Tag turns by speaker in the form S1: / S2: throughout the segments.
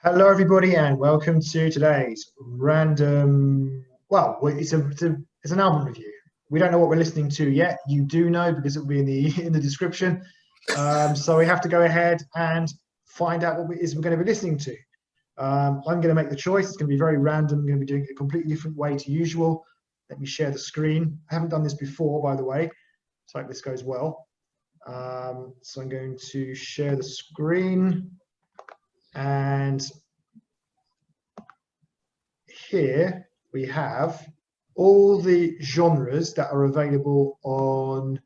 S1: Hello, everybody, and welcome to today's random. Well, it's an album review. We don't know what we're listening to yet. You do know because it'll be in the in the description. So we have to go ahead and find out what it is we're going to be listening to. I'm going to make the choice. It's going to be very random. I'm going to be doing it a completely different way to usual. Let me share the screen. I haven't done this before, by the way. So I hope this goes well. So I'm going to share the screen. And here we have all the genres that are available on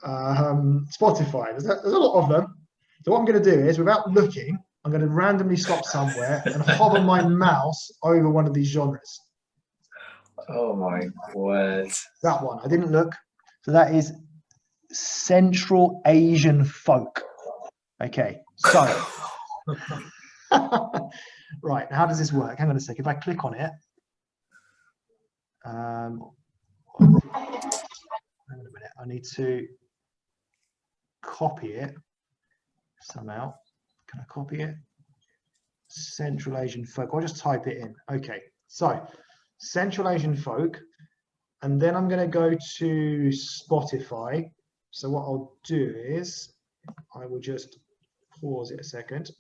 S1: Spotify. There's a lot of them. So what I'm going to do is, without looking, I'm going to randomly stop somewhere and hover my mouse over one of these genres.
S2: Oh my word.
S1: That one. I didn't look. So that is Central Asian folk. Okay, so right, how does this work? Hang on a sec. If I click on it, hang on a minute. I need to copy it somehow. Can I copy it? Central Asian folk. I'll just type it in. Okay, so Central Asian folk, and then I'm going to go to Spotify. So what I'll do is I will just pause it a second.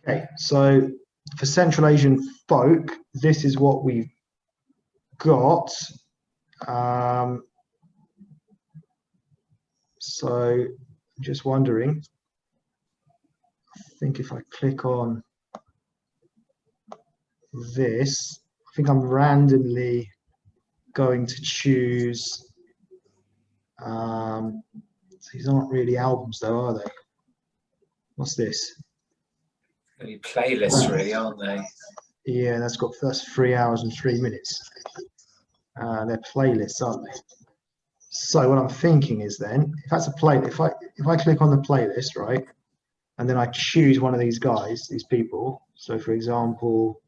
S1: Okay, so for Central Asian folk, this is what we've got. So I'm just wondering, I think if I click on this, I think I'm randomly going to choose. These aren't really albums though, are they? What's this?
S2: Any playlists really, aren't they?
S1: Yeah, that's 3 hours and 3 minutes. They're playlists, aren't they? So what I'm thinking is then, if that's a playlist, if I click on the playlist, right, and then I choose one of these guys, these people. So for example,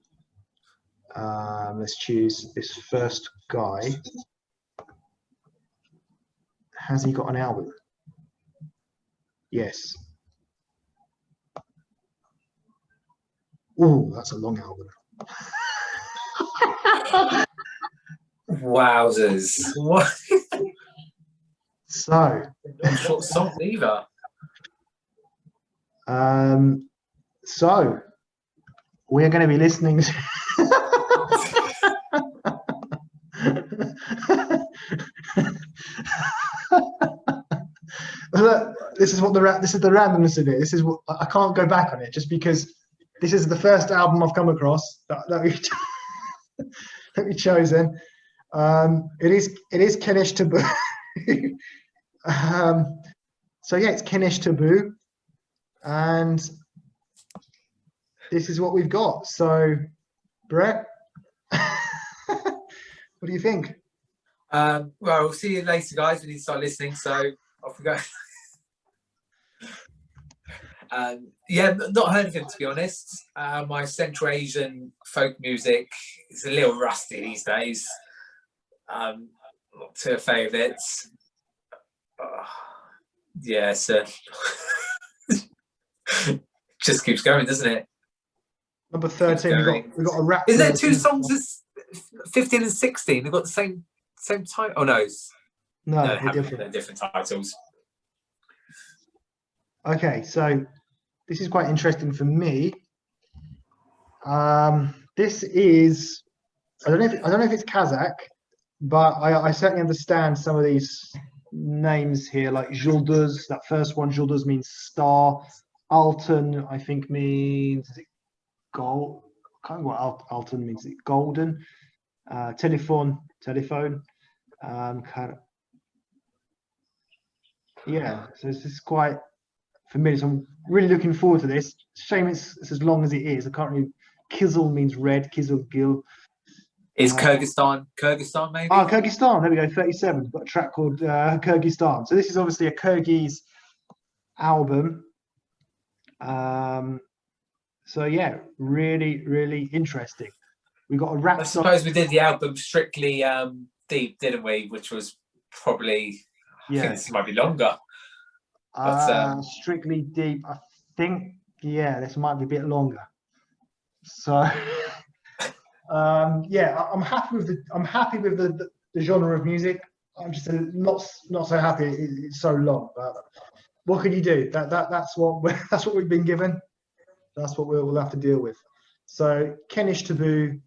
S1: let's choose this first guy. Has he got an album? Yes. Oh, that's a long album.
S2: Wowzers. What?
S1: So.
S2: Not short song either.
S1: So we're going to be listening to Look, this is the randomness of it. This is what I can't go back on it just because this is the first album I've come across that we've chosen. It is Kenesh Tobu. So yeah, it's Kenesh Tobu, and this is what we've got. So, Brett, what do you think?
S2: Well, we'll see you later, guys. We need to start listening, so off we go. Yeah, not heard of him, to be honest. My Central Asian folk music is a little rusty these days. Not too a favourite. Yeah, so just keeps going, doesn't it?
S1: Number 13, we've got a rap.
S2: Isn't there two songs as 15 and 16? They've got the same title. Oh no,
S1: they're different.
S2: They're different titles.
S1: Okay, so this is quite interesting for me. This is I don't know if it's Kazakh, but I certainly understand some of these names here, like Julduz. That first one, Julduz, means star. Altan, I think, means, is it gold? I can't remember what Altan means. Is it golden? Telephone. Yeah, so this is quite familiar. So I'm really looking forward to this. Shame it's as long as it is. I can't really. Kizil means red. Kizil Gil.
S2: Is Kyrgyzstan maybe?
S1: Oh, Kyrgyzstan. There we go. 37. We've got a track called Kyrgyzstan. So this is obviously a Kyrgyz album. So yeah, really, really interesting. We got a rap.
S2: I suppose we did the album strictly deep, didn't we? Which was probably, I think this might be longer.
S1: Strictly Deep, I think, yeah, this might be a bit longer. So yeah, I'm happy with the genre of music. I'm just not so happy it's so long. But what can you do? That's what we've been given. That's what we'll have to deal with. So Kenesh Tobu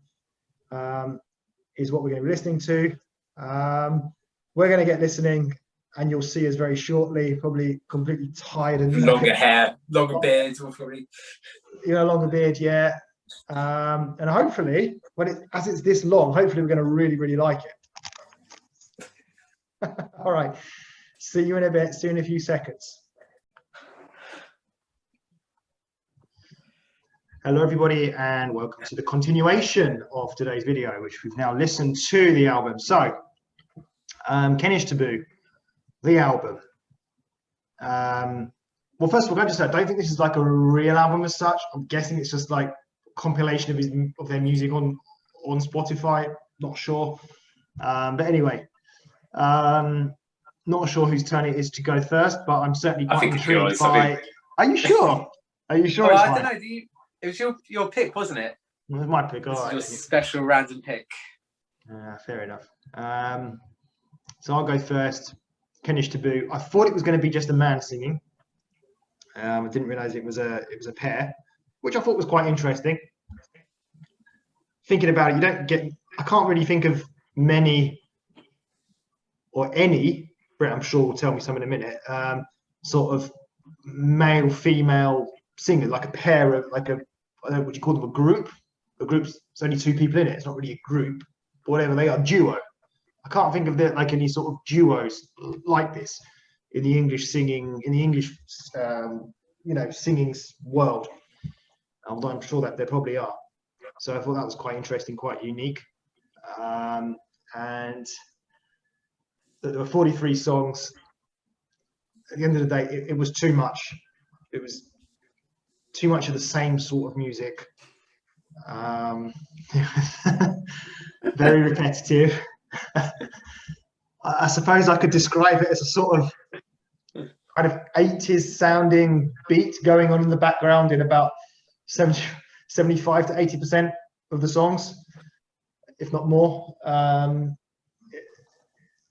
S1: is what we're going to be listening to. We're going to get listening, and you'll see us very shortly. Probably completely tired and
S2: longer hair, longer beard, probably.
S1: Longer beard, yeah. And hopefully, as it's this long, hopefully we're going to really, really like it. All right. See you in a bit. See you in a few seconds. Hello, everybody, and welcome to the continuation of today's video, which we've now listened to the album. So, Kenesh Tobu, the album. Well, first of all, I don't think this is like a real album as such. I'm guessing it's just like a compilation of their music on Spotify. Not sure, but anyway, not sure whose turn it is to go first, but I'm certainly quite intrigued by. Are you sure? Are you sure?
S2: Oh, I don't know. It was your pick, wasn't it?
S1: It was my pick.
S2: This is your special random pick.
S1: Fair enough. So I'll go first. Kenesh Tobu. I thought it was going to be just a man singing. I didn't realize it was a pair, which I thought was quite interesting. Thinking about it, I can't really think of many or any. Brett, I'm sure will tell me some in a minute. Sort of male female singers, like a pair of would you call them a group? A group's only two people in it. It's not really a group, but whatever they are, duo. I can't think of any sort of duos like this in the English singing singing world. Although I'm sure that there probably are. So I thought that was quite interesting, quite unique. And there were 43 songs. At the end of the day, it was too much. It was too much of the same sort of music. Very repetitive. I suppose I could describe it as a sort of kind of 80s sounding beat going on in the background in about 75 to 80% of the songs, if not more.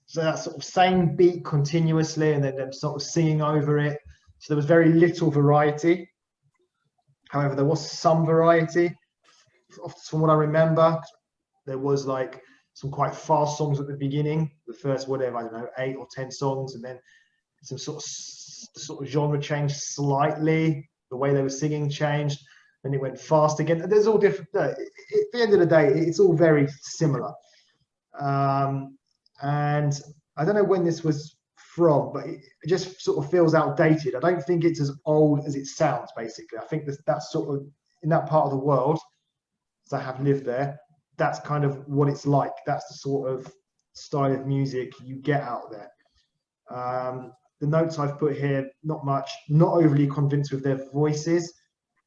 S1: So that sort of same beat continuously, and then them sort of singing over it. So there was very little variety. However, there was some variety. From what I remember, there was like some quite fast songs at the beginning. The first, 8 or 10 songs, and then some sort of genre changed slightly. The way they were singing changed, and it went fast again. There's all different. At the end of the day, it's all very similar. And I don't know when this was from, but it just sort of feels outdated. I don't think it's as old as it sounds, basically. I think that's sort of, in that part of the world, as I have lived there, that's kind of what it's like. That's the sort of style of music you get out there. The notes I've put here, not much, not overly convinced with their voices.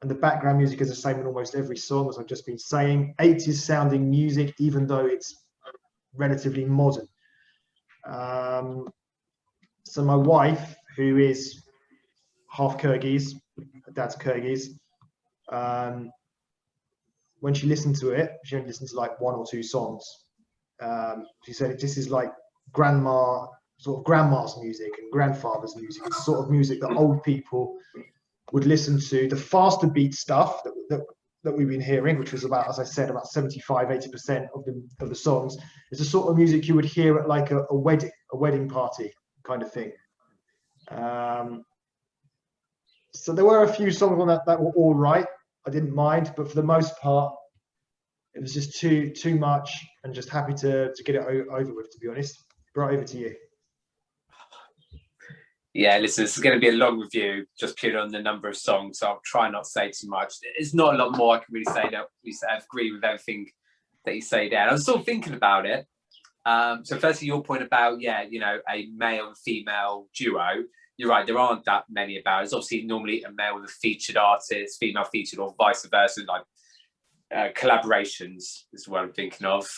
S1: And the background music is the same in almost every song, as I've just been saying. 80s sounding music, even though it's relatively modern. So my wife, who is half Kyrgyz, her dad's Kyrgyz, when she listened to it, she only listened to like 1 or 2 songs. She said this is like grandma's music and grandfather's music. It's the sort of music that old people would listen to. The faster beat stuff that we've been hearing, which was about, as I said, about 75-80% of the songs, is the sort of music you would hear at like a wedding party kind of thing. So there were a few songs on that were all right. I didn't mind, but for the most part, it was just too much, and just happy to get it over with, to be honest. Right, over to you.
S2: Yeah, listen, this is going to be a long review, just purely on the number of songs, so I'll try not to say too much. There's not a lot more I can really say. That I agree with everything that you say there. And I was still thinking about it. So firstly, your point about, a male and female duo, you're right, there aren't that many about. It's obviously normally a male with a featured artist, female featured, or vice versa, like collaborations is what I'm thinking of.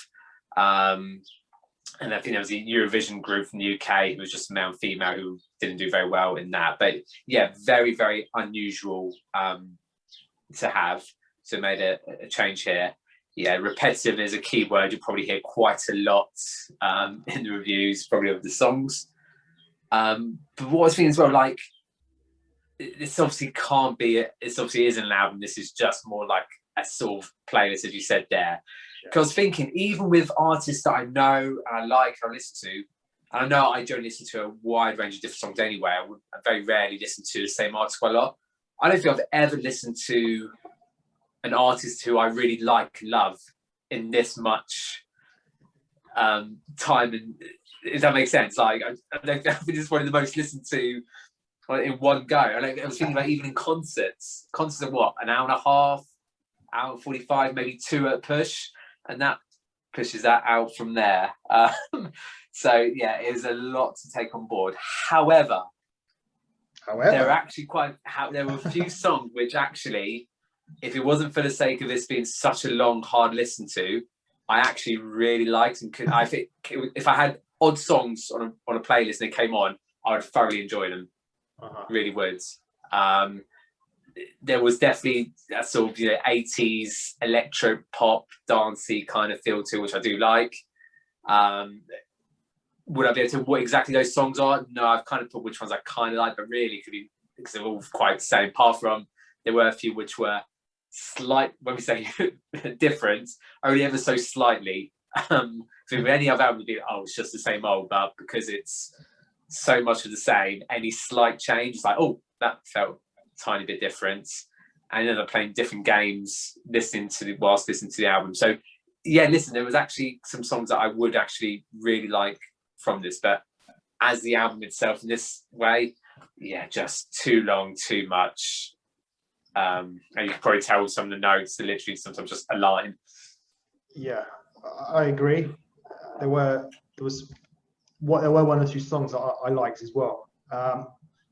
S2: And I think there was a Eurovision group from the UK who was just a male and female who didn't do very well in that. But yeah, very, very unusual to have. So made a change here. Yeah, repetitive is a key word you'll probably hear quite a lot in the reviews, probably of the songs. But what I was thinking as well, like, this obviously can't be, this obviously isn't an album. This is just more like a sort of playlist, as you said there. Because I was thinking, even with artists that I know and I like and I listen to, and I know I don't listen to a wide range of different songs anyway. I very rarely listen to the same artist quite a lot. I don't think I've ever listened to an artist who I really like and love in this much time. And if that makes sense, like I think this is one of the most listened to in one go. I was thinking about even in concerts of what, an hour and a half, hour and 45, maybe 2 at a push, and that pushes that out from there. So yeah, it is a lot to take on board. However, there were a few songs which actually, if it wasn't for the sake of this being such a long, hard listen to, I actually really liked, and I think if I had odd songs on a playlist and it came on, I would thoroughly enjoy them. Really would. There was definitely that sort of 80s electro pop dancey kind of feel to, which I do like. Would I be able to what exactly those songs are? No, I've kind of put which ones I kind of like, but really it could be, because they're all quite the same. Apart from there were a few which were slight, when we say different, only ever so slightly. So if any other album would be, oh, it's just the same old, but because it's so much of the same, any slight change, it's like, oh, that felt a tiny bit different. And then I'm playing different games, whilst listening to the album. So yeah, listen, there was actually some songs that I would actually really like from this, but as the album itself in this way, yeah, just too long, too much. And you can probably tell some of the notes are literally sometimes just a line.
S1: Yeah, I agree. There were one or two songs that I liked as well.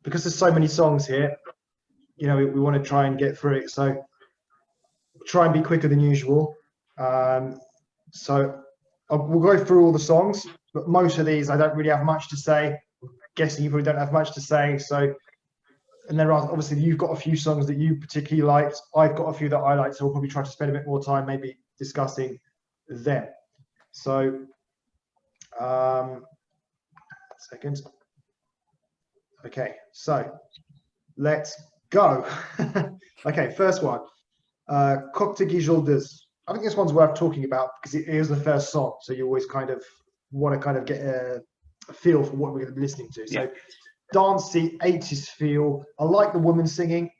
S1: Because there's so many songs here, we want to try and get through it. So try and be quicker than usual. So we'll go through all the songs, but most of these I don't really have much to say. I'm guessing you probably don't have much to say. So, and there are obviously, you've got a few songs that you particularly liked. I've got a few that I liked, so we'll probably try to spend a bit more time maybe discussing them. So, second. Okay, so let's go. Okay, first one. Koktagi Yıldız. I think this one's worth talking about because it is the first song, so you always kind of want to kind of get a feel for what we're going to be listening to. So, dancey 80s feel. I like the woman singing,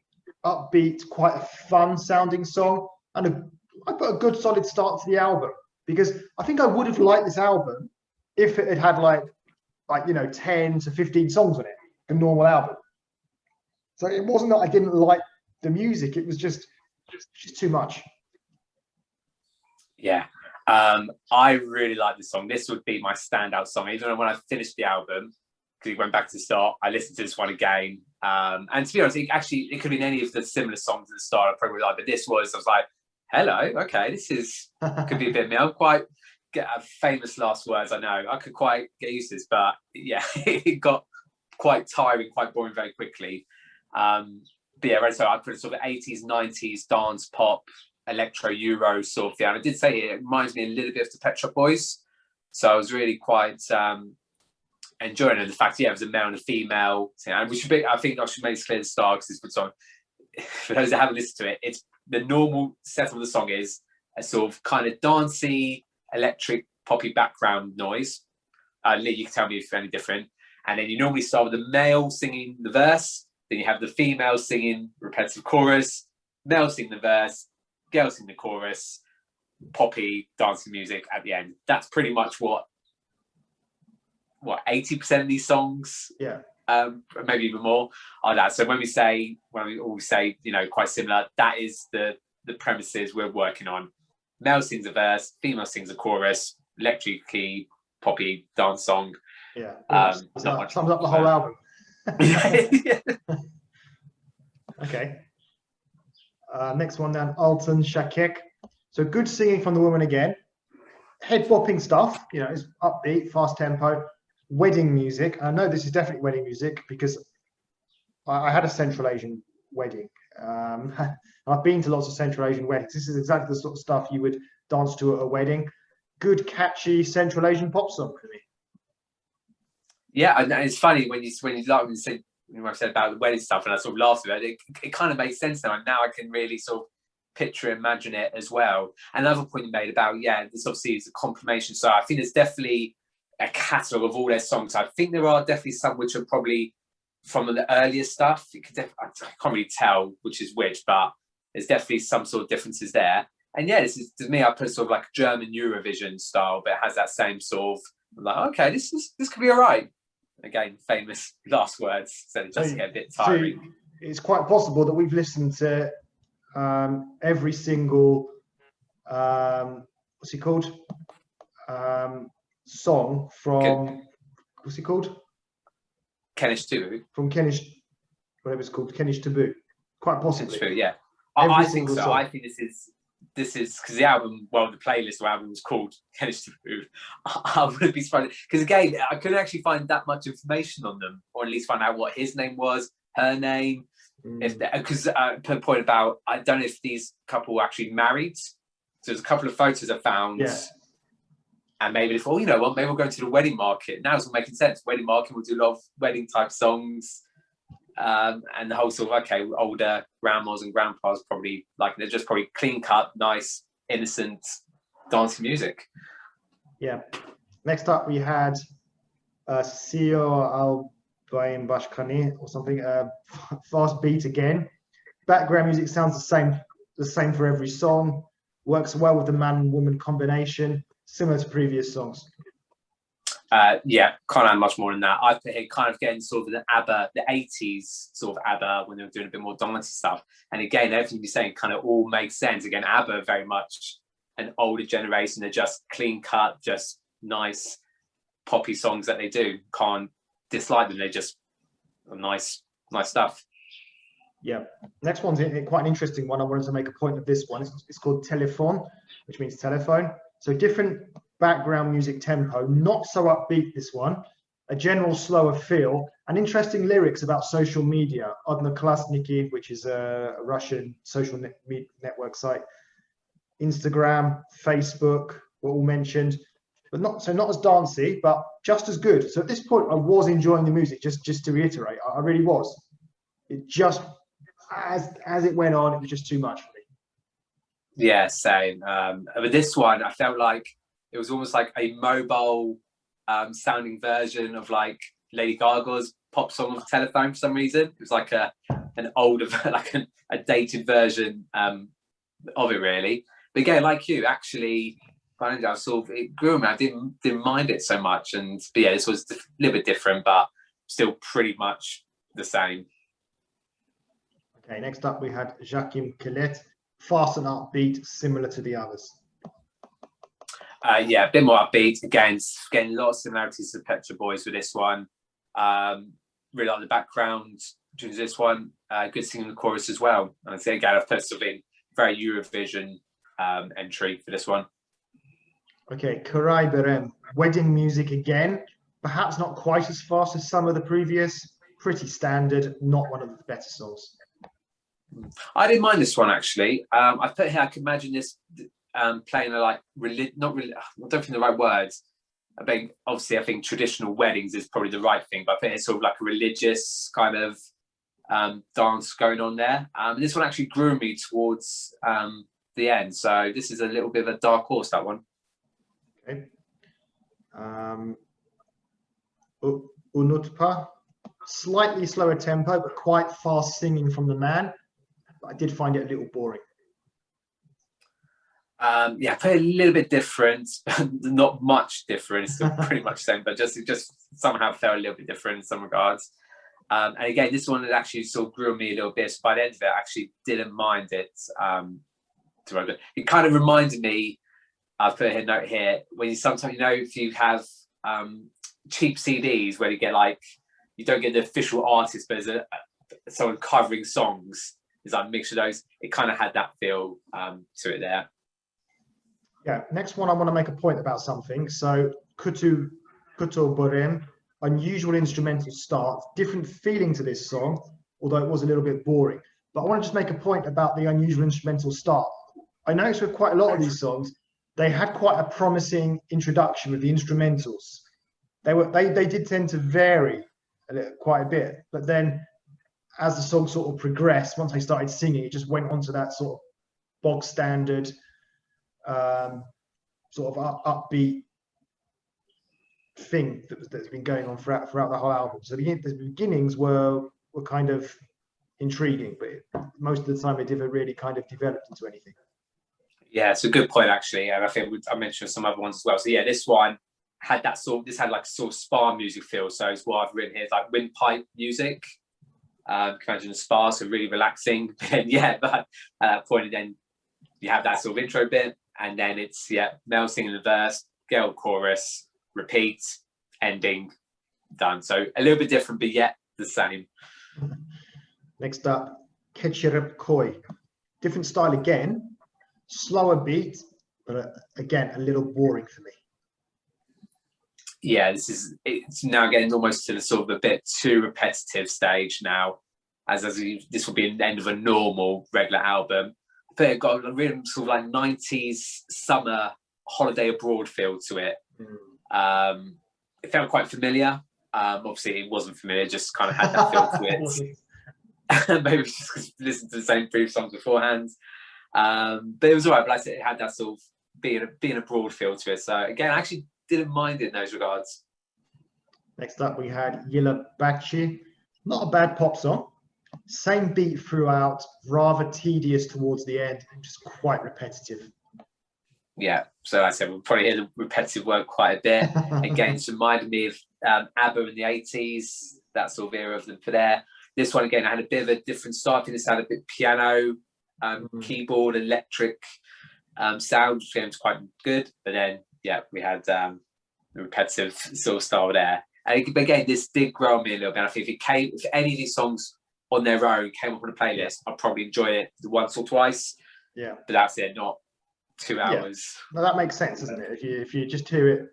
S1: upbeat, quite a fun sounding song, and I put a good solid start to the album, because I think I would have liked this album if it had like 10 to 15 songs on it, a normal album. So it wasn't that I didn't like the music; it was just too much.
S2: Yeah, I really like this song. This would be my standout song, even when I finished the album, because it went back to the start. I listened to this one again, and to be honest, it could have been any of the similar songs at the start I probably like, but I was like, hello, okay, this could be a bit of me. I'm quite famous last words, I know. I could quite get used to this, but yeah, it got quite tiring, quite boring very quickly. But yeah, right, so I put a sort of 80s, 90s dance pop, electro Euro sort of thing. And I did say it reminds me a little bit of the Pet Shop Boys, so I was really quite enjoying it. The fact, it was a male and a female, and I think I should make this clear at the start, because this good song, for those that haven't listened to it, it's the normal setup of the song is a sort of kind of dancey, electric, poppy background noise. Lee, you can tell me if it's any different. And then you normally start with the male singing the verse, then you have the female singing repetitive chorus, male singing the verse, girl singing the chorus, poppy dancing music at the end. That's pretty much what 80% of these songs, maybe even more, are that. So when we always say quite similar, that is the premises we're working on. Male sings a verse, female sings a chorus, electrically poppy dance song.
S1: Yeah,
S2: sums
S1: up the whole album.
S2: Yeah.
S1: Okay. Next one then, Altın Şakek. So good singing from the woman again. Head bopping stuff, it's upbeat, fast tempo. wedding music. I know this is definitely wedding music because I had a Central Asian wedding. I've been to lots of Central Asian weddings. This is exactly the sort of stuff you would dance to at a wedding. Good, catchy Central Asian pop song for me.
S2: Yeah, and it's funny when you said when I said about the wedding stuff, and I sort of laughed at it. It kind of makes sense now, and now I can really sort of picture, imagine it as well. Another point you made about this obviously is a confirmation. So I think there's definitely a catalogue of all their songs. I think there are definitely some which are probably from the earlier stuff. I can't really tell which is which, but there's definitely some sort of differences there. And this is, to me, I put sort of like German Eurovision style, but it has that same sort of, I'm like, okay, this could be all right. Again, famous last words, so it just get a bit tiring.
S1: So it's quite possible that we've listened to every single what's he called? Song from what's he called?
S2: Kenesh Tobu.
S1: From Kenesh, whatever it's called, Kenesh Tobu. Quite possibly.
S2: True, yeah.
S1: Every
S2: I think so.
S1: song.
S2: I think this is because the album, the playlist or album was called Kenesh Tobu. I wouldn't be surprised because again, I couldn't actually find that much information on them, or at least find out what his name was, her name. Because per point about, I don't know if these couple were actually married. So there's a couple of photos I found.
S1: Yeah.
S2: And maybe they thought, you know what, maybe we'll go to the wedding market. Now it's all making sense. Wedding market, we'll do a lot of wedding type songs. And the whole sort of, okay, older grandmas and grandpas probably like, they're just probably clean cut, nice, innocent dancing music.
S1: Yeah. Next up, we had Sio Albain Bashkani or something. Fast beat again. Background music sounds the same for every song. Works well with the man and woman combination, similar to previous songs.
S2: Can't add much more than that. I put it kind of getting sort of the ABBA, the 80s sort of ABBA when they were doing a bit more dancey stuff. And again, everything you're saying kind of all makes sense. Again, ABBA very much an older generation. They're just clean cut, just nice poppy songs that they do. Can't dislike them. They're just nice stuff.
S1: Yeah. Next one's quite an interesting one. I wanted to make a point of this one. It's called Telephone, which means telephone. So different background music tempo, not so upbeat this one, a general slower feel, and interesting lyrics about social media. Odnoklassniki, which is a Russian social network site, Instagram, Facebook were all mentioned, but not as dancey, but just as good. So at this point, I was enjoying the music. Just to reiterate, I really was. It just as it went on, it was just too much for me.
S2: Yeah, same. But this one, I felt like it was almost like a mobile sounding version of like Lady Gaga's pop song of Telephone for some reason. It was like an older, like a dated version of it, really. But again, like you, actually, I sort of it grew me. I didn't mind it so much, but this was a little bit different, but still pretty much the same.
S1: Okay, next up we had Joachim Colette, fast and upbeat, similar to the others.
S2: A bit more upbeat. Again, getting a lot of similarities to the Petra Boys with this one. Really like the background to this one. Good singing the chorus as well. And I think again, I've put something very Eurovision entry for this one.
S1: Okay, Kuray Berem, wedding music again. Perhaps not quite as fast as some of the previous. Pretty standard, not one of the better songs.
S2: I didn't mind this one actually. I put here, I could imagine this playing a like I don't think the right words. I think traditional weddings is probably the right thing, but I think it's sort of like a religious kind of dance going on there. This one actually grew me towards the end, so this is a little bit of a dark horse, that one.
S1: Okay. Unutpa, slightly slower tempo, but quite fast singing from the man. But I did find it a little boring.
S2: I put a little bit different, not much different. It's still pretty much the same, but just somehow felt a little bit different in some regards. And again, this one actually sort of grew on me a little bit. So by the end of it, I actually didn't mind it. It kind of reminded me. I've put a note here when you sometimes, if you have cheap CDs where you get you don't get the official artist, but there's someone covering songs. There's like a mixture of those. It kind of had that feel to it there.
S1: Yeah. Next one, I want to make a point about something. So Kutu Borem, unusual instrumental start, different feeling to this song, although it was a little bit boring. But I want to just make a point about the unusual instrumental start. I noticed with quite a lot of these songs, they had quite a promising introduction with the instrumentals. They did tend to vary quite a bit, but then as the song sort of progressed, once they started singing, it just went on to that sort of bog standard, sort of upbeat thing that's been going on throughout the whole album. So the beginnings were kind of intriguing, but most of the time it never really kind of developed into anything.
S2: Yeah, it's a good point actually, and I think I mentioned some other ones as well. So yeah, this one had that this had like a sort of spa music feel. So it's what I've written here, it's like windpipe music. You can imagine a spa, so really relaxing. And yeah, but at that point, then you have that sort of intro bit, and then it's Mel singing the verse, girl chorus, repeat, ending, done. So a little bit different, but yet the same.
S1: Next up, Ketchup Koi. Different style again, slower beat, but again, a little boring for me.
S2: Yeah, it's now getting almost to the sort of a bit too repetitive stage now, as this will be the end of a normal regular album. But it got a real sort of like 90s summer holiday abroad feel to it. It felt quite familiar. Obviously, it wasn't familiar; just kind of had that feel to it. Maybe it's just because I listened to the same brief songs beforehand. But it was alright. But like I said, it had that sort of being a broad feel to it. So again, I actually didn't mind it in those regards.
S1: Next up, we had Yilla Bakshi. Not a bad pop song. Same beat throughout, rather tedious towards the end, and just quite repetitive.
S2: Yeah, so like I said, we'll probably hear the repetitive word quite a bit. Again, it's reminded me of ABBA in the 80s, that sort of era of them for there. This one, again, I had a bit of a different start. I think this had a bit piano, keyboard, electric sound, which was quite good. But then, yeah, we had the repetitive sort of style there. And again, this did grow on me a little bit. I think if any of these songs on their own came up on a playlist, I'd probably enjoy it once or twice.
S1: Yeah.
S2: But that's it, not 2 hours.
S1: Yeah. No, that makes sense, doesn't it? If you just hear it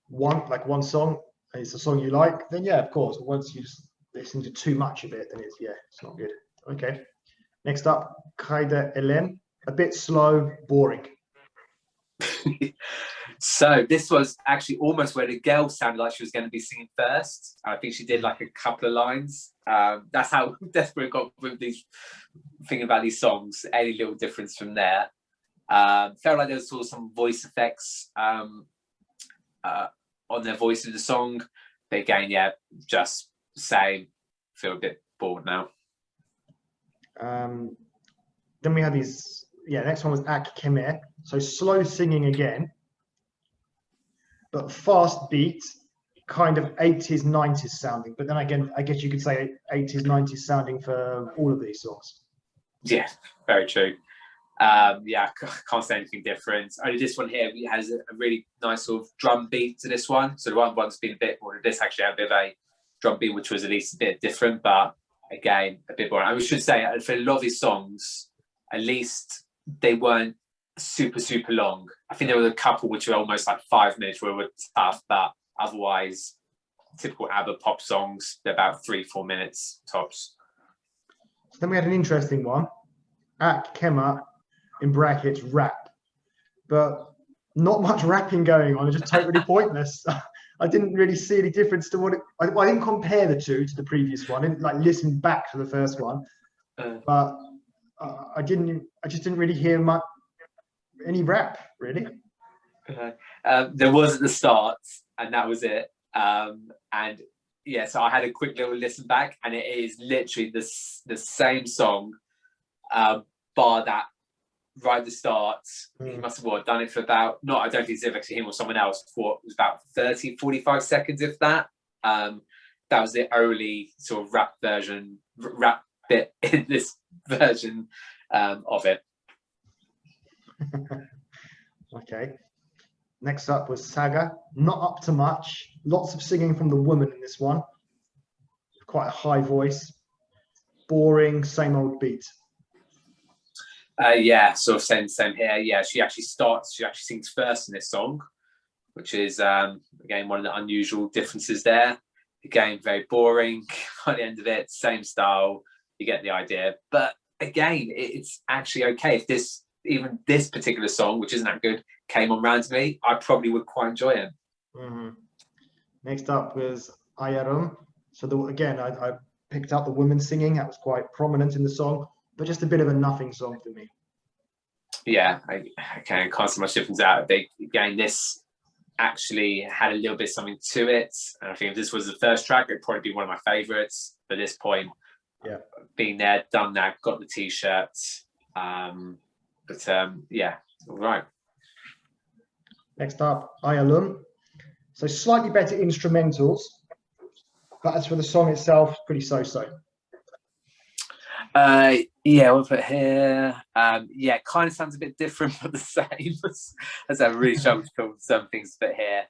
S1: one song, and it's a song you like, then yeah, of course. But once you just listen to too much of it, then it's not good. Okay. Next up, Kaida Elen. A bit slow, boring.
S2: So this was actually almost where the girl sounded like she was going to be singing first. I think she did like a couple of lines. That's how desperate it got with these thinking about these songs. Any little difference from there. Felt like there was sort of some voice effects on their voice of the song. But again, yeah, just same. Feel a bit bored now.
S1: Then we had these. Yeah, next one was Ak Kemer. So slow singing again, but fast beat, kind of 80s, 90s sounding. But then again, I guess you could say 80s, 90s sounding for all of these songs.
S2: Yeah, very true. Yeah, can't say anything different. Only this one here has a really nice sort of drum beat to this one. So the one's been a bit more. This actually had a bit of a drum beat, which was at least a bit different, but again, a bit boring. I should say for a lot of these songs, at least they weren't super long. I think there were a couple which were almost like 5 minutes where it were tough, but otherwise, typical ABBA pop songs, they're about 3-4 minutes tops.
S1: So then we had an interesting one, Ak Kemer, in brackets, rap. But not much rapping going on, it's just totally pointless. I didn't really see any difference to I didn't compare the two to the previous one. I didn't like listen back to the first one, but I just didn't really hear any rap really.
S2: There was at the start, and that was it. And yeah, so I had a quick little listen back, and it is literally the same song, bar that right at the start. He must have done it for about, I don't think it's actually him or someone else, for it was about 30-45 seconds, if that. That was the only sort of rap bit in this version of it.
S1: Okay. Next up was Saga. Not up to much. Lots of singing from the woman in this one. Quite a high voice. Boring, same old beat.
S2: Yeah, sort of same here. Yeah, she actually sings first in this song, which is again one of the unusual differences there. Again, very boring. By the end of it, same style. You get the idea. But again, it's actually okay. If even this particular song, which isn't that good, came on randomly, I probably would quite enjoy it.
S1: Mm-hmm. Next up was Ayarum. So again, I picked up the women singing. That was quite prominent in the song, but just a bit of a nothing song for me.
S2: Yeah, I can't see much difference out. Again, this actually had a little bit something to it, and I think if this was the first track, it'd probably be one of my favorites. At this point,
S1: yeah,
S2: being there, done that, got the t-shirt. Yeah, all right.
S1: Next up, Ayalum. So slightly better instrumentals, but as for the song itself, pretty so-so.
S2: Yeah, we'll put here. Yeah, kind of sounds a bit different, but the same. As I really struggled to put some things to put here.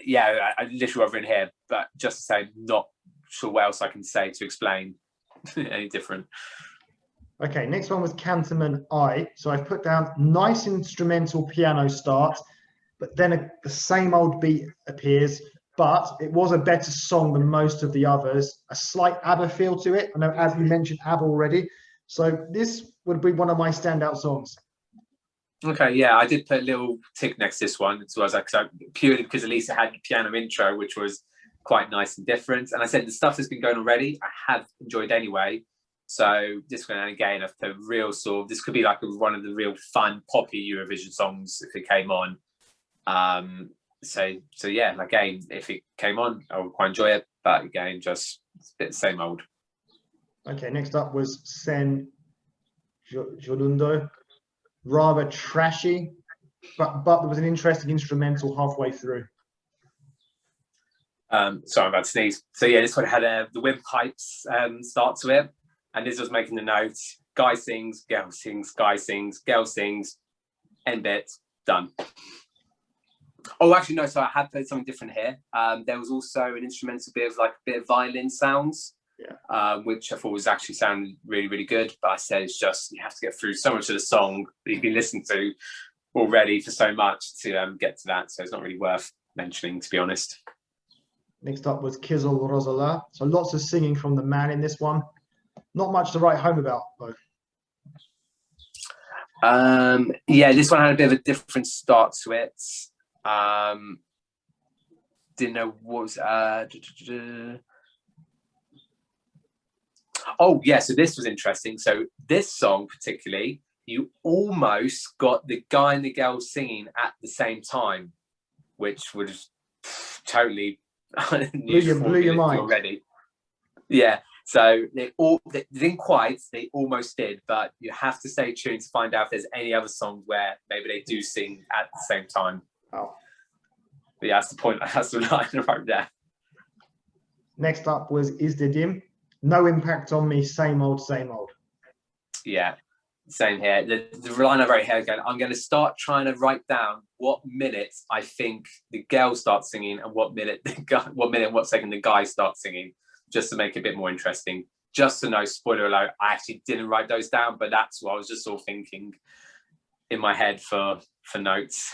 S2: Yeah, I literally wrote in here, but just to say, not sure what else I can say to explain any different.
S1: Okay, next one was Canterman I. So I've put down nice instrumental piano start, but then the same old beat appears, but it was a better song than most of the others. A slight ABBA feel to it. I know, as you mentioned, ABBA already. So this would be one of my standout songs.
S2: Okay, yeah, I did put a little tick next to this one as well, purely because at least it had the piano intro, which was quite nice and different. And I said the stuff that's been going already, I have enjoyed anyway. So this one, and again, I've put real sort of, this could be like one of the real fun poppy Eurovision songs if it came on. So yeah, again, if it came on, I would quite enjoy it. But again, just a bit the same old.
S1: Okay, next up was Sen Jolundo. Rather trashy, but there was an interesting instrumental halfway through.
S2: Sorry, I'm about to sneeze. So yeah, this one had the windpipes start to it, and this was making the note: guy sings, girl sings, guy sings, girl sings, end bit, done. Oh, actually no. So I had played something different here. There was also an instrumental bit of violin sounds.
S1: Yeah.
S2: Which I thought was actually sounding really, really good. But I said it's just you have to get through so much of the song that you've been listening to already for so much to get to that. So it's not really worth mentioning, to be honest.
S1: Next up was Kizil Rozala. So lots of singing from the man in this one. Not much to write home about, though.
S2: Yeah, this one had a bit of a different start to it. Didn't know what was. Oh, yeah, so this was interesting. So this song particularly, you almost got the guy and the girl singing at the same time, which was totally unusual
S1: blew your mind
S2: already. Yeah, so they didn't quite, they almost did, but you have to stay tuned to find out if there's any other songs where maybe they do sing at the same time.
S1: Oh.
S2: But yeah, that's the point. That's the line right there.
S1: Next up was Is the Dim. No impact on me, same old, same old.
S2: Yeah, same here. The line I wrote here again, I'm going to start trying to write down what minute I think the girl starts singing and what second the guy starts singing, just to make it a bit more interesting. Just to know, spoiler alert, I actually didn't write those down, but that's what I was just sort of thinking in my head for notes.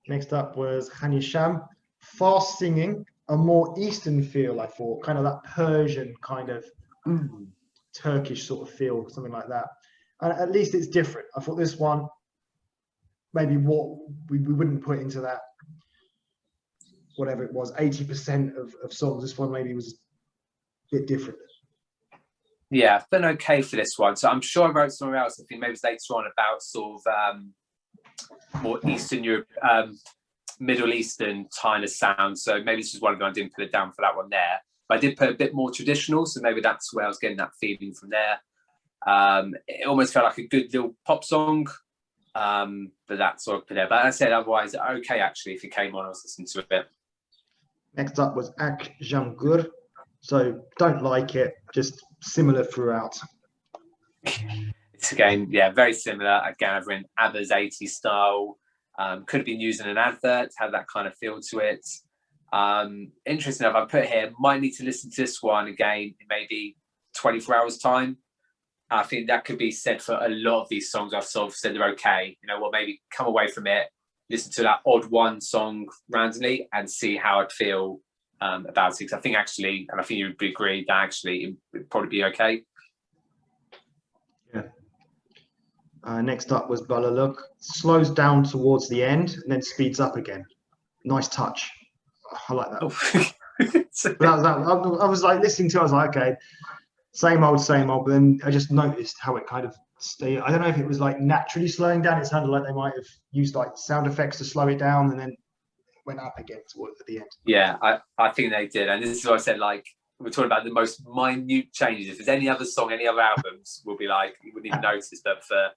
S1: Next up was Hanisham. Fast singing, a more Eastern feel, I thought, kind of that Persian kind of Turkish sort of feel, something like that. And at least it's different. I thought this one, maybe what we wouldn't put into that, whatever it was, 80% of songs. This one maybe was a bit different.
S2: Yeah, I've been okay for this one. So I'm sure I wrote somewhere else. I think maybe it's later on about sort of more Eastern Europe, Middle Eastern kind of sound. So maybe this is one of them. I didn't put it down for that one there. But I did put a bit more traditional. So maybe that's where I was getting that feeling from there. It almost felt like a good little pop song. But that's sort of put there. But as I said, otherwise, okay, actually, if it came on, I was listening to a bit.
S1: Next up was Ak Jangur. So don't like it, just similar throughout.
S2: It's again, yeah, very similar. Again, I've written ABBA's 80s style. Could have been used in an advert, had that kind of feel to it. Interesting enough, I put here, might need to listen to this one again in maybe 24 hours time. I think that could be said for a lot of these songs. I've sort of said they're okay. You know what, maybe come away from it, listen to that odd one song randomly and see how I'd feel about it. Because I think actually, and I think you would agree that actually it would probably be okay.
S1: Yeah. Next up was Balaluk. Slows down towards the end and then speeds up again. Nice touch. I like that.
S2: Oh.
S1: But I was like listening to it, I was like, okay, same old, but then I just noticed how it kind of stayed. I don't know if it was like naturally slowing down. It sounded like they might have used like sound effects to slow it down and then went up again towards the end.
S2: Yeah, I think they did. And this is what I said, like, we're talking about the most minute changes. If there's any other song, any other albums, we'll be like, you wouldn't even notice that for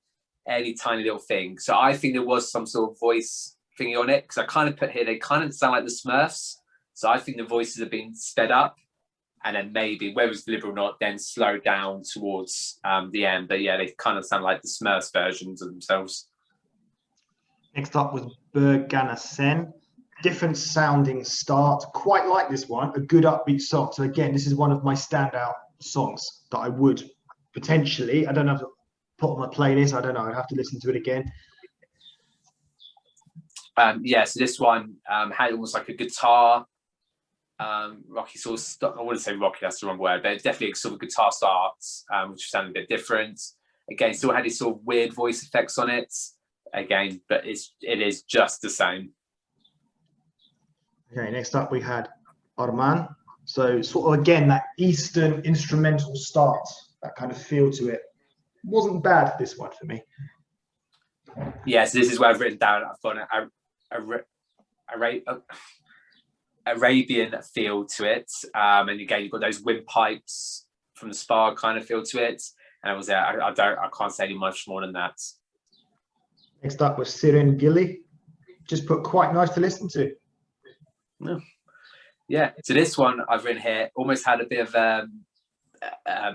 S2: any tiny little thing. So I think there was some sort of voice thingy on it, because I kind of put here, they kind of sound like the Smurfs. So I think the voices have been sped up, and then maybe, whether it's deliberate or not, then slowed down towards the end. But yeah, they kind of sound like the Smurfs versions of themselves.
S1: Next up was Berganasen. Different sounding start. Quite like this one. A good upbeat song. So again, this is one of my standout songs that I would potentially, I don't know, put on my playlist. I don't know. I'd have to listen to it again.
S2: Yeah, so this one had almost like a guitar, rocky sort of, I wouldn't say rocky, that's the wrong word, but definitely sort of guitar starts, which sounded a bit different. Again, still had these sort of weird voice effects on it. Again, but it is just the same.
S1: Okay, next up we had Arman. So sort of again that Eastern instrumental start, that kind of feel to it. Wasn't bad, this one for me.
S2: Yeah, so this is where I've written down, I've got an Arabian feel to it. And again, you've got those windpipes from the Spa kind of feel to it. And I was there, I can't say any much more than that.
S1: Next up was Siren Gilly. Just put quite nice to listen to.
S2: Yeah, so this one I've written here almost had a bit of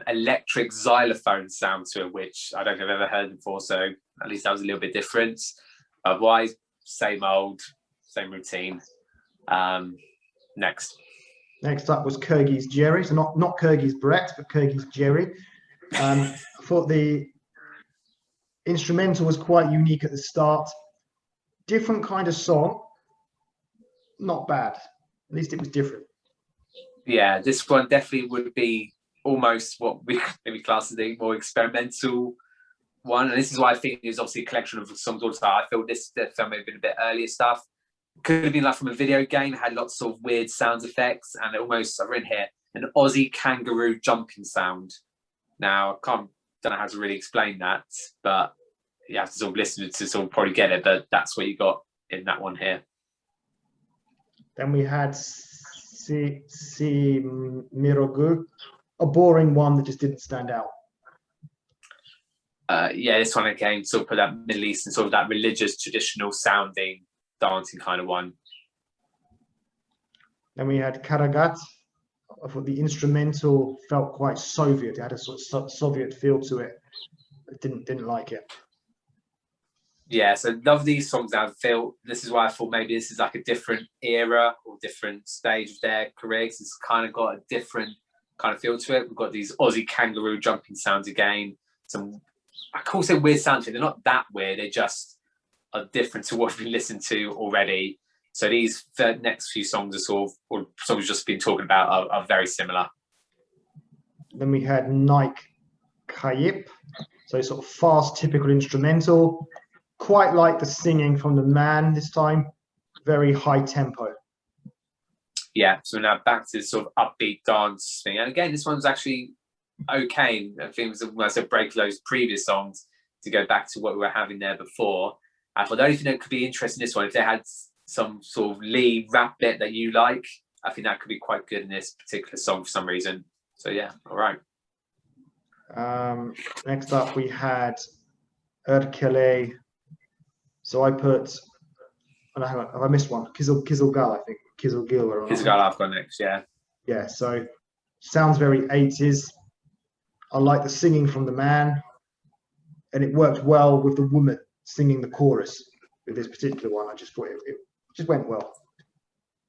S2: electric xylophone sound to it, which I don't think I've ever heard before, so at least that was a little bit different. Otherwise, same old, same routine. Next
S1: up was Kyrgyz Jerry, so not Kyrgyz Brett, but Kyrgyz Jerry. I thought the instrumental was quite unique at the start. Different kind of song. Not bad. At least it was different.
S2: Yeah, this one definitely would be almost what we maybe class as a more experimental one. And this is why I think there's obviously a collection of songs also. I feel this film may have been a bit earlier stuff. Could have been like from a video game, had lots of weird sound effects, and almost, I've written here, an Aussie kangaroo jumping sound. Now, don't know how to really explain that, but you have to sort of listen to sort of probably get it, but that's what you got in that one here.
S1: Then we had Si Mirogu, a boring one that just didn't stand out.
S2: Yeah, this one again sort of put that Middle Eastern, sort of that religious, traditional sounding, dancing kind of one.
S1: Then we had Karagat. I thought the instrumental felt quite Soviet. It had a sort of Soviet feel to it. I didn't like it.
S2: Yeah, so love these songs. I feel this is why I thought maybe this is like a different era or different stage of their careers. It's kind of got a different kind of feel to it. We've got these Aussie kangaroo jumping sounds again. Some, I can't say weird sounds. They're not that weird. They just are different to what we've listened to already. So these next few songs are sort of, or songs we've just been talking about, are very similar.
S1: Then we had Nike Kayip. So sort of fast, typical instrumental. Quite like the singing from the man this time. Very high tempo.
S2: Yeah, so now back to this sort of upbeat dance thing. And again, this one's actually okay. I think it was almost a break those previous songs to go back to what we were having there before. I thought the only thing that could be interesting in this one, if they had some sort of lead rap bit that you like, I think that could be quite good in this particular song for some reason. So yeah, all right.
S1: Next up we had Erkele. So I put, oh, hang on, have I missed one? Kizilgal, I think. Kizilgil.
S2: Kizilgal I've got next, yeah.
S1: Yeah, so sounds very 80s. I like the singing from the man, and it worked well with the woman singing the chorus with this particular one. I just thought it just went well.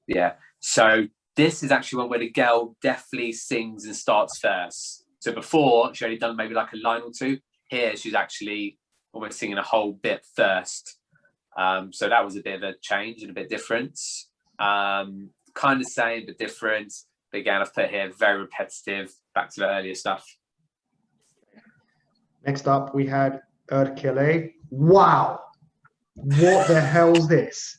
S2: Yeah, so this is actually one where the girl definitely sings and starts first. So before, she only done maybe like a line or two. Here, she's actually almost singing a whole bit first. So that was a bit of a change and a bit different. kind of same but different. But again, I've put here very repetitive. Back to the earlier stuff.
S1: Next up, we had Erkele. Wow, what the hell's this?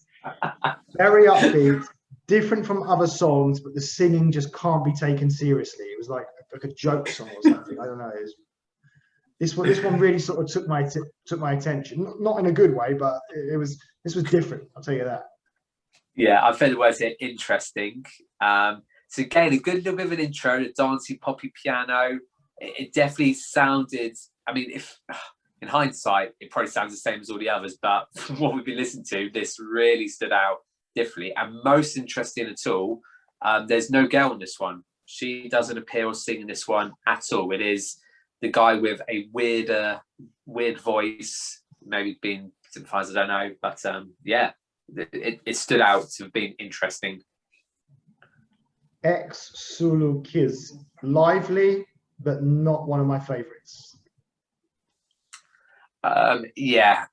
S1: Very upbeat, different from other songs, but the singing just can't be taken seriously. It was like a joke song or something. I don't know. This one really sort of took my attention. Not in a good way, but this was different. I'll tell you that.
S2: Yeah, I felt the words here interesting. So again, a good little bit of an intro, the dancey, poppy piano. It definitely sounded. I mean, if in hindsight, it probably sounds the same as all the others, but from what we've been listening to, this really stood out differently. And most interesting at all, there's no girl in this one. She doesn't appear or sing in this one at all. It is the guy with a weird voice, maybe being sympathised, I don't know. But yeah, it stood out to being interesting.
S1: Ex Sulu Kiz. Lively, but not one of my favourites.
S2: Yeah,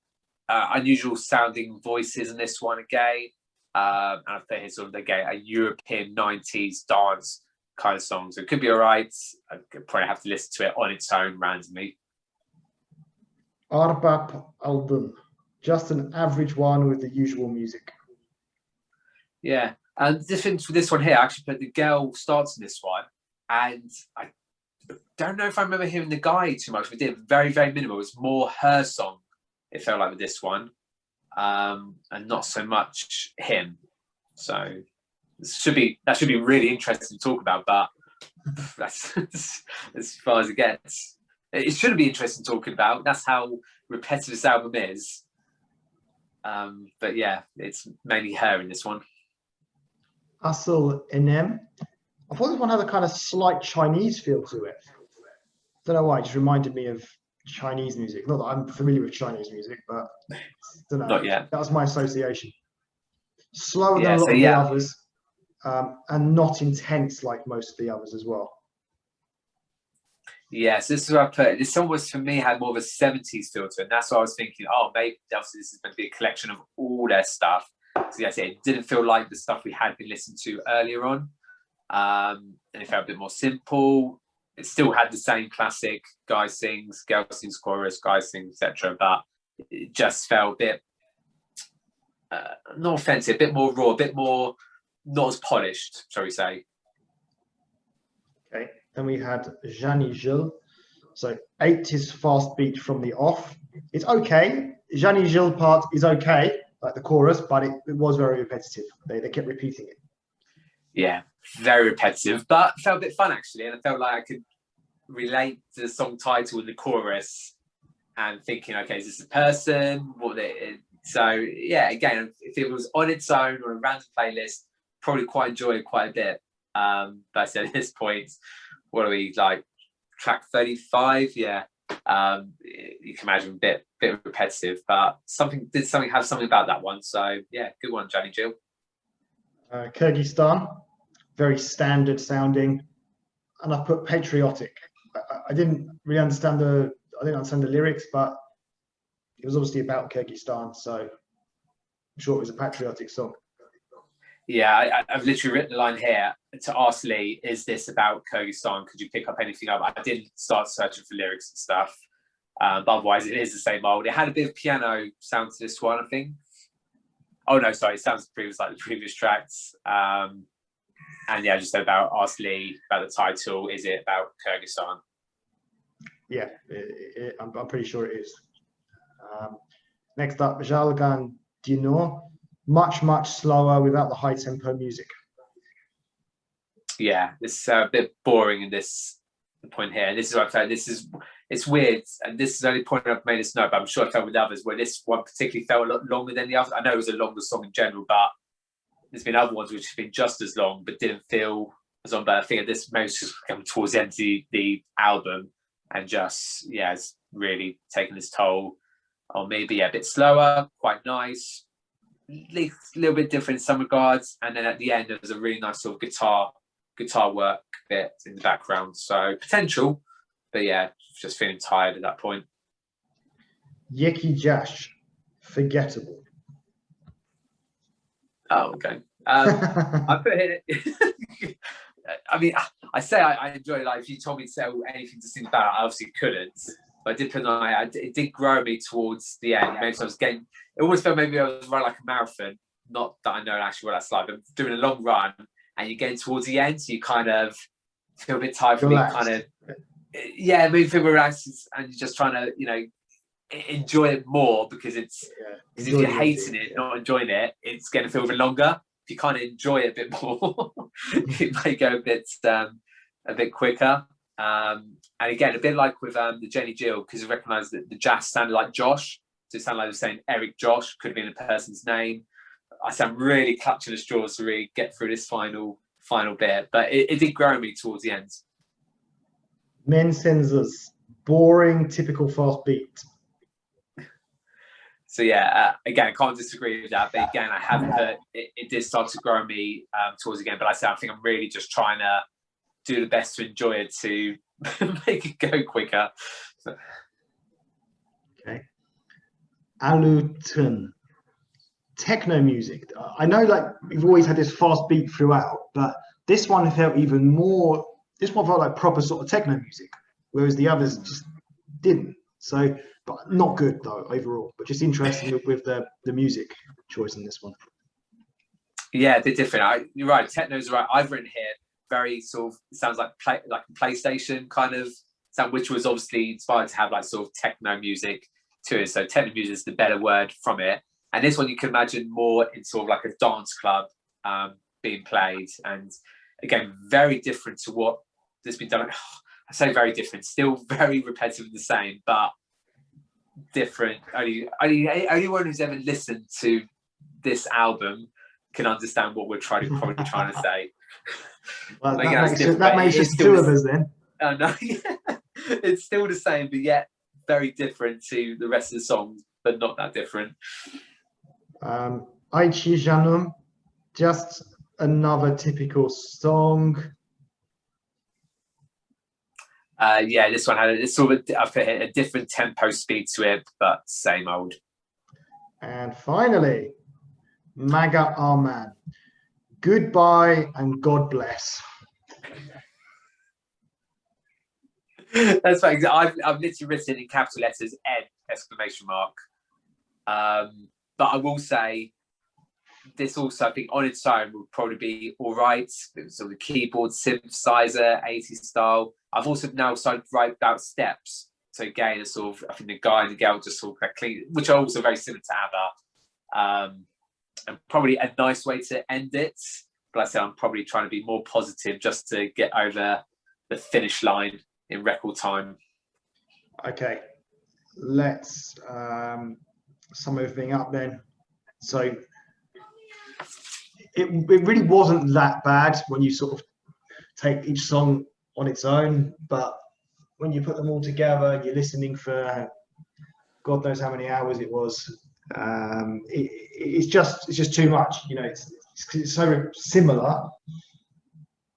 S2: unusual sounding voices in this one again. And I think it's sort of again a European 90s dance kind of song. So it could be all right. I could probably have to listen to it on its own randomly.
S1: Arbap Aldun. Just an average one with the usual music.
S2: Yeah. And the difference with this one here, I actually put the girl starts in this one. And I don't know if I remember hearing the guy too much. We did very, very minimal. It was more her song, it felt like, with this one. And not so much him. So that should be really interesting to talk about, but that's as far as it gets. It shouldn't be interesting talking about. That's how repetitive this album is. But yeah, it's mainly her in this one.
S1: Asıl Enem. I thought this one had a kind of slight Chinese feel to it. Don't know why. It just reminded me of Chinese music. Not that I'm familiar with Chinese music, but don't know.
S2: Not yet.
S1: That was my association. Slower than a lot
S2: so
S1: of
S2: yeah.
S1: the others, and not intense like most of the others as well.
S2: Yes, this is what I put. This song was, for me, had more of a 70s feel to it. And that's what I was thinking, maybe obviously this is going to be a collection of all their stuff. So yes, it didn't feel like the stuff we had been listening to earlier on. And it felt a bit more simple. It still had the same classic guy sings, girl sings chorus, guy sings, etc. But it just felt a bit, not offensive, a bit more raw, a bit more not as polished, shall we say.
S1: Okay. Then we had Jani Gil. So 80s fast beat from the off. It's okay. Jani Gil part is okay, like the chorus, but it was very repetitive. They kept repeating it.
S2: Yeah, very repetitive, but felt a bit fun actually. And I felt like I could relate to the song title and the chorus and thinking, okay, is this a person? So yeah, again, if it was on its own or a random playlist, probably quite enjoy it quite a bit. But I said at this point, what are we, like track 35? Yeah. You can imagine a bit repetitive, but did something have something about that one. So yeah, good one, Johnny Jill.
S1: Kyrgyzstan, very standard sounding, and I put patriotic. I didn't really understand the lyrics, but it was obviously about Kyrgyzstan, so I'm sure it was a patriotic song.
S2: Yeah, I've literally written a line here to ask Lee, is this about Kyrgyzstan? Could you pick up anything up? I didn't start searching for lyrics and stuff, but otherwise it is the same old. It had a bit of piano sound to this one, I think. Oh no, sorry, it sounds like the previous tracks. And yeah, just about ask Lee about the title. Is it about Kyrgyzstan?
S1: Yeah, I'm pretty sure it is. Next up, Jalgan Dino. Much slower without the high tempo music.
S2: Yeah, this is a bit boring in this point here. This is what I felt. It's weird, and this is the only point I've made this note, but I'm sure I felt with others where this one particularly felt a lot longer than the others. I know it was a longer song in general, but there's been other ones which have been just as long but didn't feel as long. But I think this most just come towards the end of the album and just it's really taken its toll. Or maybe a bit slower, quite nice. A little bit different in some regards, and then at the end there's a really nice sort of guitar work bit in the background. So potential, but yeah, just feeling tired at that point.
S1: Yeki Jash, forgettable.
S2: Oh, okay. I put it. I mean, I say I enjoy it. Like, if you told me to say anything to sing about, I obviously couldn't. But I did put on. It did grow me towards the end. Maybe I was getting. It almost felt maybe I was running like a marathon. Not that I know actually what that's like. But doing a long run, and you're getting towards the end, so you kind of feel a bit tired from it. Kind of, yeah, maybe feel relaxed, and you're just trying to, enjoy it more, because it's because if you're hating it, not enjoying it, it's going to feel even longer. If you kind of enjoy it a bit more, it may go a bit quicker. And again, a bit like with the Jenny Jill, because I recognised that the jazz sounded like Josh, so it sounded like they were saying Eric Josh, could have been a person's name. I said I'm really clutching the straws to really get through this final bit, but it did grow me towards the end.
S1: Men Sensors, boring, typical fast beat.
S2: So yeah, again, I can't disagree with that. But again, I have put it did start to grow me towards the end. But I think I'm really just trying to do the best to enjoy it, to make it go quicker. So.
S3: Okay. Aluten. Techno music. I know, like, we've always had this fast beat throughout, but this one felt even more. This one felt like proper sort of techno music, whereas the others just didn't. So, but not good though overall. But just interesting with the music choice in this one.
S2: Yeah, they're different. You're right. Techno's right. I've written here very sort of sounds like PlayStation kind of sound, which was obviously inspired to have like sort of techno music to it. So techno music is the better word from it. And this one you can imagine more in sort of like a dance club being played. And again, very different to what has been done. I say very different, still very repetitive and the same, but different. Only one who's ever listened to this album can understand what we're probably trying to say.
S3: Well, that makes just two of us then.
S2: Oh no, yeah. It's still the same, but yet very different to the rest of the songs, but not that different.
S3: Aichi Janum, just another typical song.
S2: Yeah, this one had a different tempo speed to it, but same old.
S3: And finally, Maga Arman, goodbye and God bless.
S2: That's right. I've literally written in capital letters N exclamation mark. But I will say this also, I think on its own would probably be all right. It was sort of keyboard synthesizer, 80s style. I've also now started to write about steps. So again, it's sort of, I think the guy and the girl just sort of clean, which are also very similar to ABBA. And probably a nice way to end it. But like I said, I'm probably trying to be more positive just to get over the finish line in record time.
S3: Okay, let's sum everything up then. So it really wasn't that bad when you sort of take each song on its own, but when you put them all together, you're listening for God knows how many hours it was. It's just too much, it's so similar.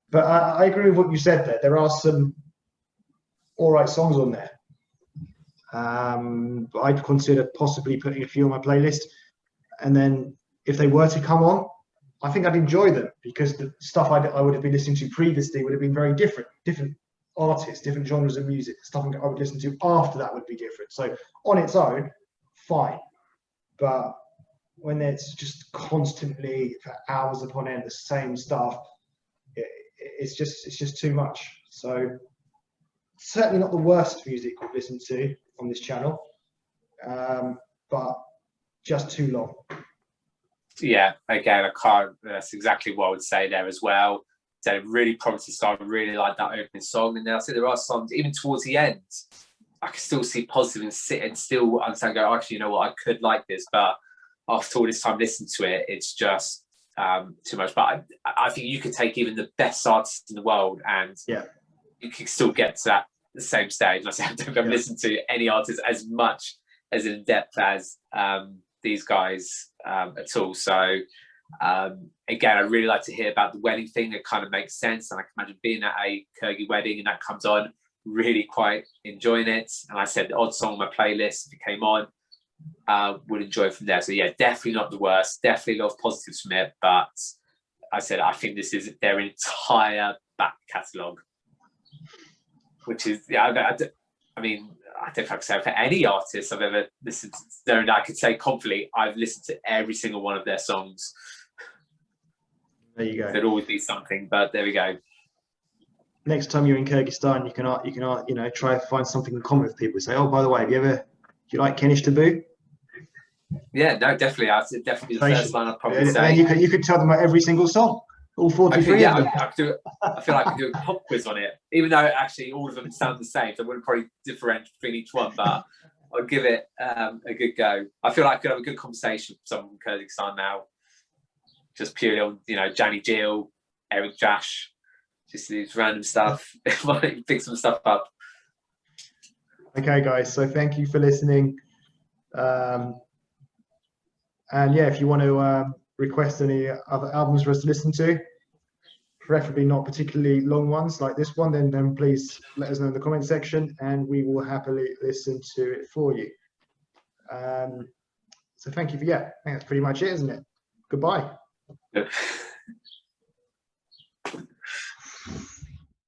S3: But I agree with what you said there. There are some all right songs on there. I'd consider possibly putting a few on my playlist, and then if they were to come on, I think I'd enjoy them, because the stuff I would have been listening to previously would have been very different artists, different genres of music. Stuff I would listen to after that would be different. So on its own, fine, but when it's just constantly for hours upon end the same stuff, it's just too much. So certainly not the worst music we've listened to on this channel, but just too long.
S2: Yeah, again, that's exactly what I would say there as well. So really promising start. I really like that opening song, and then I say there are songs even towards the end I can still see positive and sit and still understand. Go, actually, you know what, I could like this, but after all this time listening to it, it's just too much. But I think you could take even the best artists in the world, and you can still get to the same stage. Like I said, I don't listen to any artist as much as in depth as these guys at all. So again, I really like to hear about the wedding thing. It kind of makes sense, and I can imagine being at a Kyrgyz wedding and that comes on, really quite enjoying it. And I said the odd song on my playlist, if it came on, would enjoy it from there. So yeah, definitely not the worst. Definitely a lot of positives from it, but I said I think this is their entire back catalogue, which is I mean, I don't know if I can say for any artist I've ever listened to, and I could say confidently I've listened to every single one of their songs.
S3: There you go.
S2: There'd always be something, but there we go.
S3: Next time you're in Kyrgyzstan, you can try to find something in common with people. Say, oh, by the way, do you like Kenesh Tobu?
S2: Yeah, no, definitely. I'd definitely be the first line I'd probably say.
S3: And you could tell them about every single song, all 43 of them.
S2: I feel like I could do a pop quiz on it, even though actually all of them sound the same. So I wouldn't probably differentiate between each one, but I'll give it a good go. I feel like I could have a good conversation with someone from Kyrgyzstan now, just purely on, Janny Jill, Eric Jash, just these random stuff. Might pick some stuff up.
S3: Okay, guys. So thank you for listening. And yeah, if you want to request any other albums for us to listen to, preferably not particularly long ones like this one, then please let us know in the comment section, and we will happily listen to it for you. So thank you for, I think that's pretty much it, isn't it? Goodbye.
S2: Yeah.